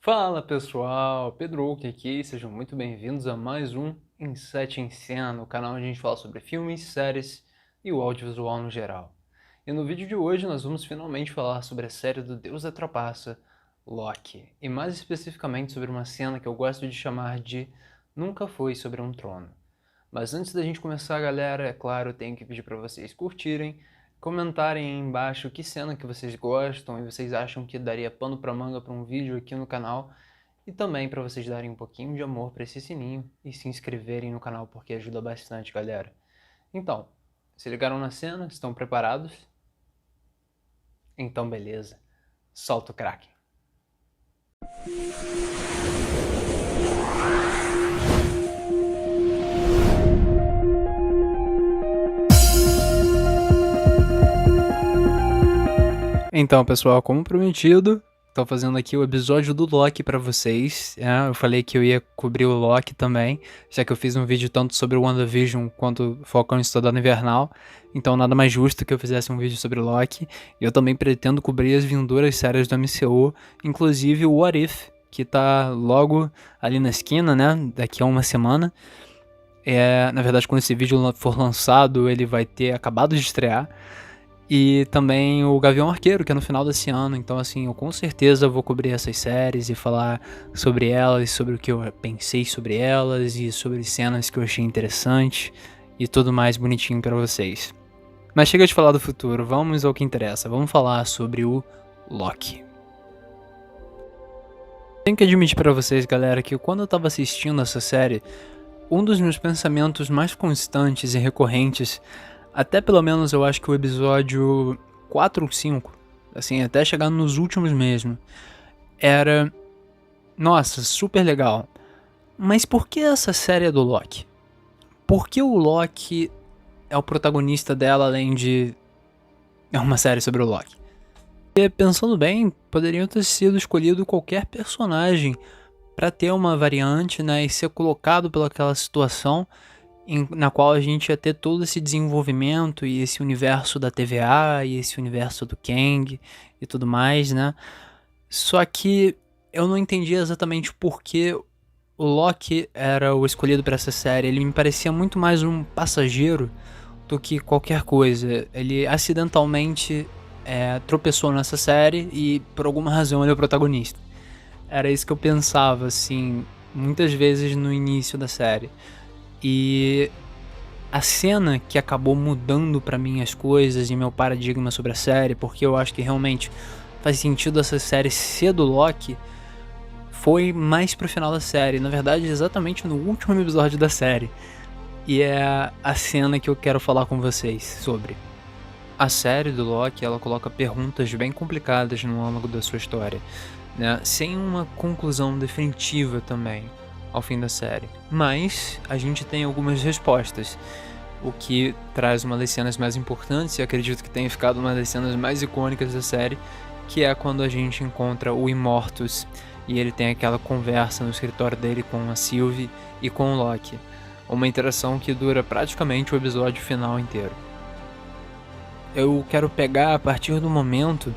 Fala pessoal, Pedro Oak aqui, sejam muito bem-vindos a mais um Em Sete em Cena, o canal onde a gente fala sobre filmes, séries e o audiovisual no geral. E no vídeo de hoje nós vamos finalmente falar sobre a série do Deus da Trapaça, Loki, e mais especificamente sobre uma cena que eu gosto de chamar de Nunca Foi Sobre um Trono. Mas antes da gente começar, galera, é claro, eu tenho que pedir para vocês curtirem, comentarem aí embaixo que cena que vocês gostam e vocês acham que daria pano pra manga para um vídeo aqui no canal, e também para vocês darem um pouquinho de amor para esse sininho e se inscreverem no canal porque ajuda bastante, galera. Então, se ligaram na cena? Estão preparados? Então beleza, solta o Kraken. Então, pessoal, como prometido, tô fazendo aqui o episódio do Loki pra vocês. Eu falei que eu ia cobrir o Loki também, já que eu fiz um vídeo tanto sobre o WandaVision quanto Falcão e Soldado Invernal. Então nada mais justo que eu fizesse um vídeo sobre o Loki. E eu também pretendo cobrir as vindouras séries do MCU, inclusive o What If, que tá logo ali na esquina, né, daqui a uma semana. Na verdade, quando esse vídeo for lançado, ele vai ter acabado de estrear. E também o Gavião Arqueiro, que é no final desse ano. Então, assim, eu com certeza vou cobrir essas séries e falar sobre elas, sobre o que eu pensei sobre elas e sobre cenas que eu achei interessante e tudo mais bonitinho pra vocês. Mas chega de falar do futuro, vamos ao que interessa. Vamos falar sobre o Loki. Tenho que admitir pra vocês, galera, que quando eu tava assistindo essa série, um dos meus pensamentos mais constantes e recorrentes, até pelo menos eu acho que o episódio 4 ou 5, assim, até chegar nos últimos mesmo, era, nossa, super legal. Mas por que essa série é do Loki? Por que o Loki é o protagonista dela, além de é uma série sobre o Loki? E pensando bem, poderiam ter sido escolhido qualquer personagem para ter uma variante, né, e ser colocado pelaquela situação na qual a gente ia ter todo esse desenvolvimento e esse universo da TVA e esse universo do Kang e tudo mais, né? Só que eu não entendia exatamente por que o Loki era o escolhido para essa série. Ele me parecia muito mais um passageiro do que qualquer coisa. Ele acidentalmente tropeçou nessa série e por alguma razão ele é o protagonista. Era isso que eu pensava, assim, muitas vezes no início da série. E a cena que acabou mudando pra mim as coisas e meu paradigma sobre a série, porque eu acho que realmente faz sentido essa série ser do Loki, foi mais pro final da série, na verdade exatamente no último episódio da série. E é a cena que eu quero falar com vocês sobre. A série do Loki, ela coloca perguntas bem complicadas no âmago da sua história, né? Sem uma conclusão definitiva também ao fim da série. Mas a gente tem algumas respostas, o que traz uma das cenas mais importantes e acredito que tenha ficado uma das cenas mais icônicas da série, que é quando a gente encontra o Immortus e ele tem aquela conversa no escritório dele com a Sylvie e com o Loki. Uma interação que dura praticamente o episódio final inteiro. Eu quero pegar a partir do momento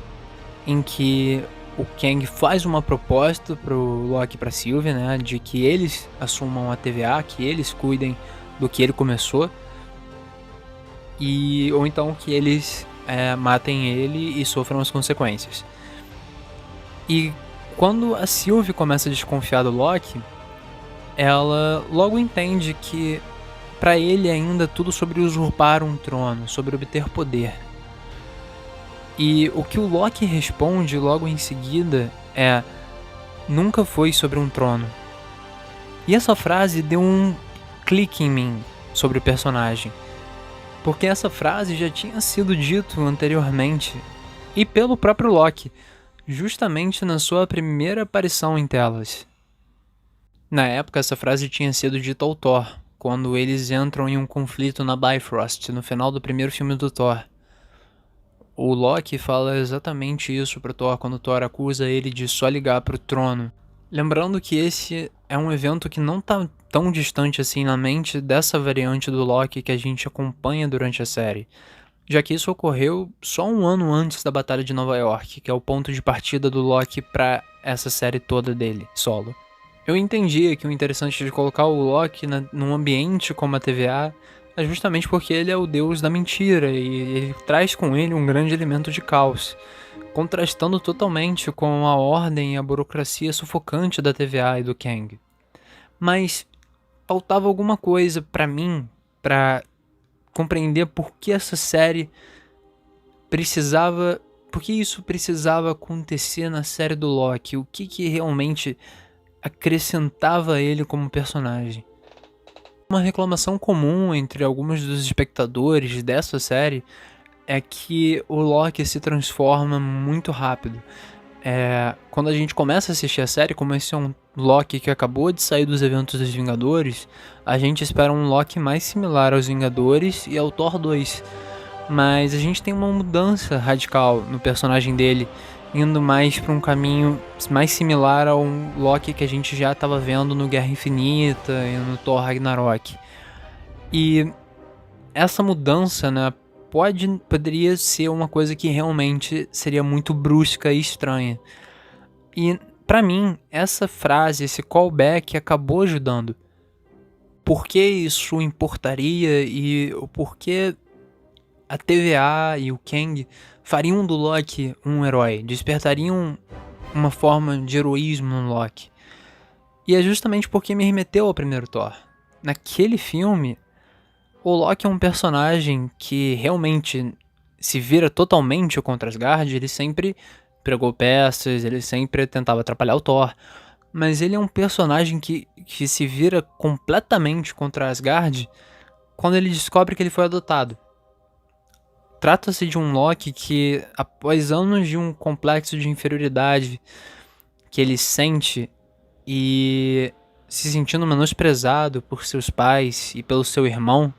em que o Kang faz uma proposta pro Loki e pra Sylvie, né, de que eles assumam a TVA, que eles cuidem do que ele começou, ou então que eles matem ele e sofram as consequências. E quando a Sylvie começa a desconfiar do Loki, ela logo entende que pra ele ainda tudo sobre usurpar um trono, sobre obter poder. E o que o Loki responde logo em seguida é: nunca foi sobre um trono. E essa frase deu um clique em mim sobre o personagem, porque essa frase já tinha sido dito anteriormente e pelo próprio Loki, justamente na sua primeira aparição em telas. Na época, essa frase tinha sido dita ao Thor, quando eles entram em um conflito na Bifrost, no final do primeiro filme do Thor. O Loki fala exatamente isso pro Thor quando o Thor acusa ele de só ligar pro trono. Lembrando que esse é um evento que não tá tão distante assim na mente dessa variante do Loki que a gente acompanha durante a série. já que isso ocorreu só um ano antes da Batalha de Nova York, que é o ponto de partida do Loki pra essa série toda dele, solo. Eu entendia que o interessante de colocar o Loki num ambiente como a TVA é justamente porque ele é o deus da mentira e ele traz com ele um grande elemento de caos, contrastando totalmente com a ordem e a burocracia sufocante da TVA e do Kang. Mas faltava alguma coisa pra mim pra compreender por que essa série precisava, por que isso precisava acontecer na série do Loki, o que realmente acrescentava ele como personagem. Uma reclamação comum entre alguns dos espectadores dessa série é que o Loki se transforma muito rápido. Quando a gente começa a assistir a série, como esse é um Loki que acabou de sair dos eventos dos Vingadores, a gente espera um Loki mais similar aos Vingadores e ao Thor 2. Mas a gente tem uma mudança radical no personagem dele, indo mais para um caminho mais similar ao Loki que a gente já estava vendo no Guerra Infinita e no Thor Ragnarok. E essa mudança, né, poderia ser uma coisa que realmente seria muito brusca e estranha. E pra mim, essa frase, esse callback acabou ajudando. Por que isso importaria e o porquê a TVA e o Kang fariam do Loki um herói, despertariam uma forma de heroísmo no Loki. E é justamente porque me remeteu ao primeiro Thor. Naquele filme, o Loki é um personagem que realmente se vira totalmente contra Asgard, ele sempre pregou peças, ele sempre tentava atrapalhar o Thor, mas ele é um personagem que se vira completamente contra Asgard quando ele descobre que ele foi adotado. Trata-se de um Loki que, após anos de um complexo de inferioridade que ele sente e se sentindo menosprezado por seus pais e pelo seu irmão,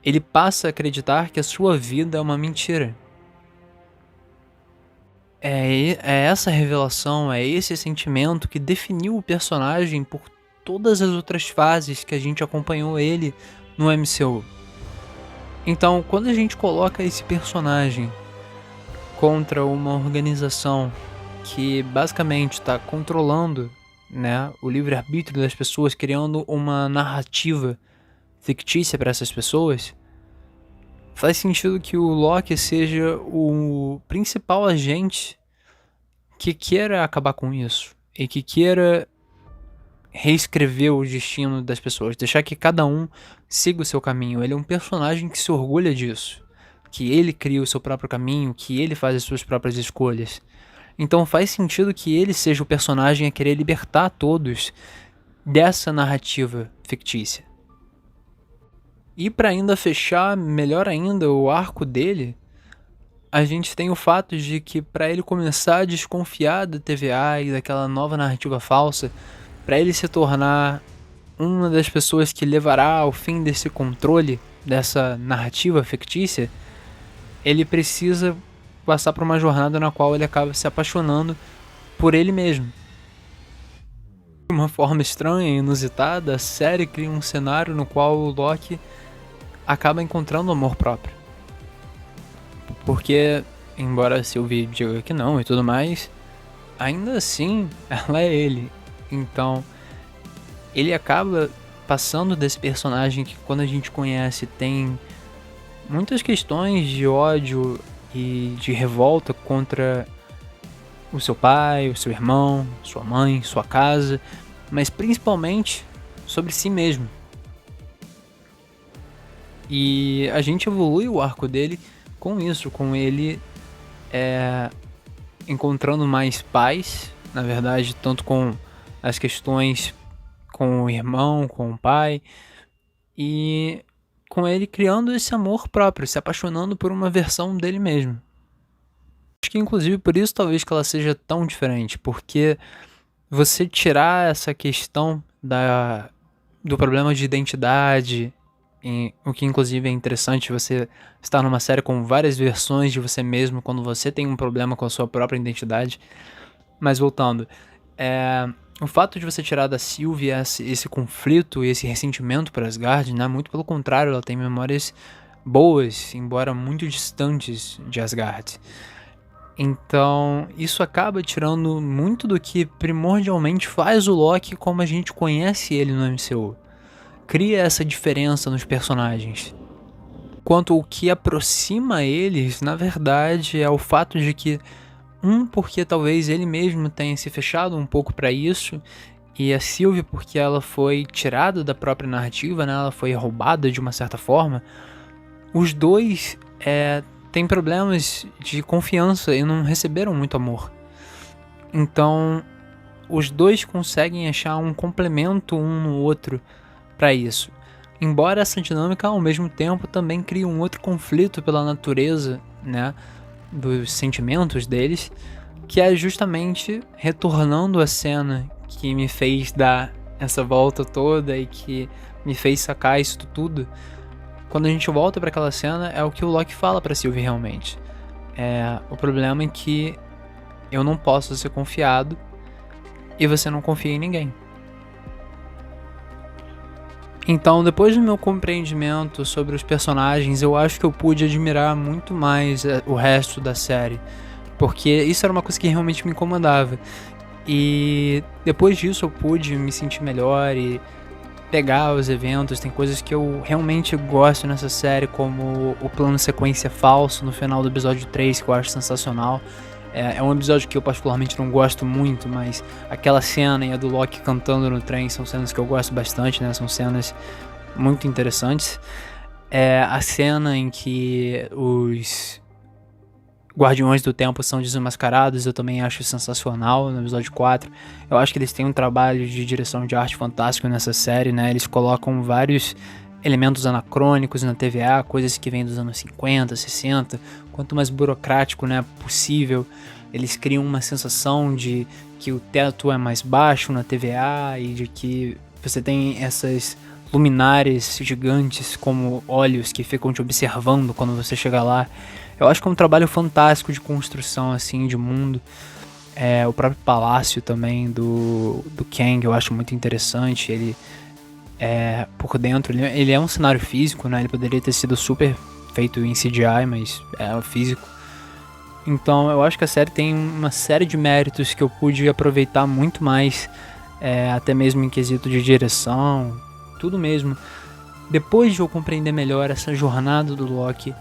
ele passa a acreditar que a sua vida é uma mentira. É essa revelação, é esse sentimento que definiu o personagem por todas as outras fases que a gente acompanhou ele no MCU. Então, quando a gente coloca esse personagem contra uma organização que basicamente está controlando, né, o livre-arbítrio das pessoas, criando uma narrativa fictícia para essas pessoas, faz sentido que o Loki seja o principal agente que queira acabar com isso e que queira reescrever o destino das pessoas, deixar que cada um siga o seu caminho. Ele é um personagem que se orgulha disso, que ele cria o seu próprio caminho, que ele faz as suas próprias escolhas. Então faz sentido que ele seja o personagem a querer libertar todos dessa narrativa fictícia. E para ainda fechar melhor ainda o arco dele, a gente tem o fato de que para ele começar a desconfiar da TVA e daquela nova narrativa falsa, para ele se tornar uma das pessoas que levará ao fim desse controle, dessa narrativa fictícia, ele precisa passar por uma jornada na qual ele acaba se apaixonando por ele mesmo. De uma forma estranha e inusitada, a série cria um cenário no qual o Loki acaba encontrando amor próprio. Porque, embora Sylvie diga que não e tudo mais, ainda assim ela é ele. Então, ele acaba passando desse personagem que, quando a gente conhece, tem muitas questões de ódio e de revolta contra o seu pai, o seu irmão, sua mãe, sua casa, mas principalmente sobre si mesmo. E a gente evolui o arco dele com isso, com ele encontrando mais paz, na verdade, tanto com as questões com o irmão, com o pai, e com ele criando esse amor próprio, se apaixonando por uma versão dele mesmo. Acho que inclusive por isso talvez que ela seja tão diferente, porque você tirar essa questão do problema de identidade, o que inclusive é interessante, você estar numa série com várias versões de você mesmo quando você tem um problema com a sua própria identidade. Mas voltando, o fato de você tirar da Sylvie esse conflito e esse ressentimento para Asgard, né? Muito pelo contrário, ela tem memórias boas, embora muito distantes de Asgard. Então, isso acaba tirando muito do que primordialmente faz o Loki como a gente conhece ele no MCU. Cria essa diferença nos personagens. Quanto o que aproxima eles, na verdade, é o fato de que, porque talvez ele mesmo tenha se fechado um pouco para isso, e a Sylvie porque ela foi tirada da própria narrativa, né? Ela foi roubada de uma certa forma. Os dois têm problemas de confiança e não receberam muito amor. Então, os dois conseguem achar um complemento um no outro para isso. Embora essa dinâmica, ao mesmo tempo, também crie um outro conflito pela natureza, né, dos sentimentos deles, que é justamente retornando a cena que me fez dar essa volta toda e que me fez sacar isso tudo. Quando a gente volta para aquela cena, é o que o Loki fala para Sylvie realmente. O problema é que eu não posso ser confiado e você não confia em ninguém. Então, depois do meu compreendimento sobre os personagens, eu acho que eu pude admirar muito mais o resto da série, porque isso era uma coisa que realmente me incomodava. E depois disso eu pude me sentir melhor e pegar os eventos. Tem coisas que eu realmente gosto nessa série, como o plano sequência falso no final do episódio 3, que eu acho sensacional. É um episódio que eu particularmente não gosto muito, mas aquela cena e a do Loki cantando no trem são cenas que eu gosto bastante, né? São cenas muito interessantes. A cena em que os Guardiões do Tempo são desmascarados, eu também acho sensacional no episódio 4. Eu acho que eles têm um trabalho de direção de arte fantástico nessa série, né? Eles colocam vários elementos anacrônicos na TVA, coisas que vêm dos anos 50, 60. Quanto mais burocrático, né, possível, eles criam uma sensação de que o teto é mais baixo na TVA e de que você tem essas luminárias gigantes como olhos que ficam te observando quando você chega lá. Eu acho que é um trabalho fantástico de construção assim de mundo. O próprio palácio também do Kang eu acho muito interessante. Ele por dentro, ele é um cenário físico, né? Ele poderia ter sido super feito em CGI, mas é físico. Então eu acho que a série tem uma série de méritos que eu pude aproveitar muito mais, até mesmo em quesito de direção, tudo mesmo. Depois de eu compreender melhor essa jornada do Loki,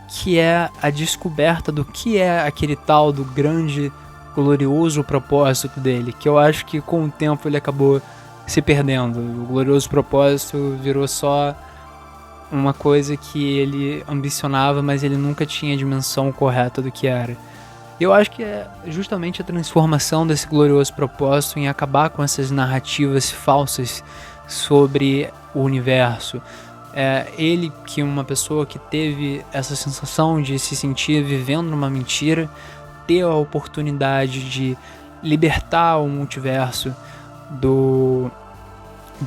que é a descoberta do que é aquele tal do grande, glorioso propósito dele, que eu acho que com o tempo ele acabou se perdendo. O glorioso propósito virou só uma coisa que ele ambicionava, mas ele nunca tinha a dimensão correta do que era. Eu acho que é justamente a transformação desse glorioso propósito em acabar com essas narrativas falsas sobre o universo. Ele, que uma pessoa que teve essa sensação de se sentir vivendo numa mentira, ter a oportunidade de libertar o multiverso do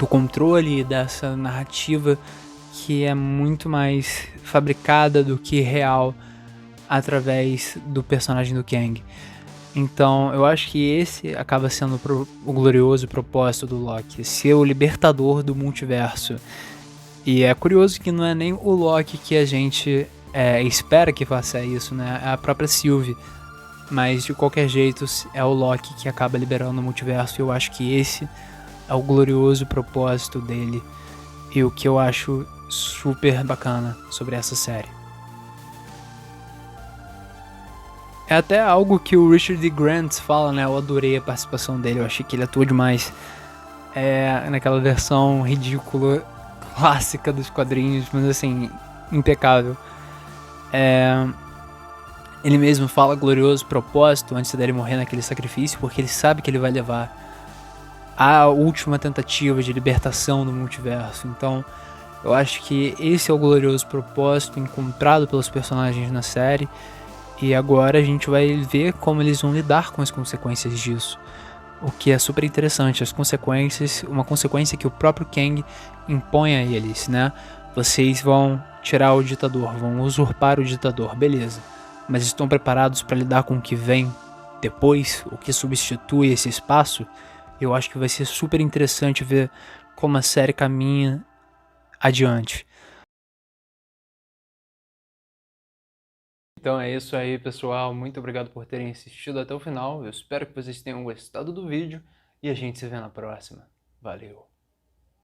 controle dessa narrativa que é muito mais fabricada do que real através do personagem do Kang. Então eu acho que esse acaba sendo o glorioso propósito do Loki, ser o libertador do multiverso. E é curioso que não é nem o Loki que a gente espera que faça isso, né? É a própria Sylvie. Mas de qualquer jeito é o Loki que acaba liberando o multiverso. E eu acho que esse é o glorioso propósito dele. E o que eu acho super bacana sobre essa série. É até algo que o Richard D. Grant fala, né? Eu adorei a participação dele. Eu achei que ele atuou demais. Naquela versão ridícula, clássica dos quadrinhos, mas assim, impecável. Ele mesmo fala glorioso propósito antes dele morrer naquele sacrifício, porque ele sabe que ele vai levar a última tentativa de libertação do multiverso. Então, eu acho que esse é o glorioso propósito encontrado pelos personagens na série. E agora a gente vai ver como eles vão lidar com as consequências disso. O que é super interessante, as consequências, uma consequência que o próprio Kang impõe a eles, né? Vocês vão tirar o ditador, vão usurpar o ditador, beleza. Mas estão preparados para lidar com o que vem depois, o que substitui esse espaço? Eu acho que vai ser super interessante ver como a série caminha adiante. Então é isso aí, pessoal. Muito obrigado por terem assistido até o final. Eu espero que vocês tenham gostado do vídeo e a gente se vê na próxima. Valeu!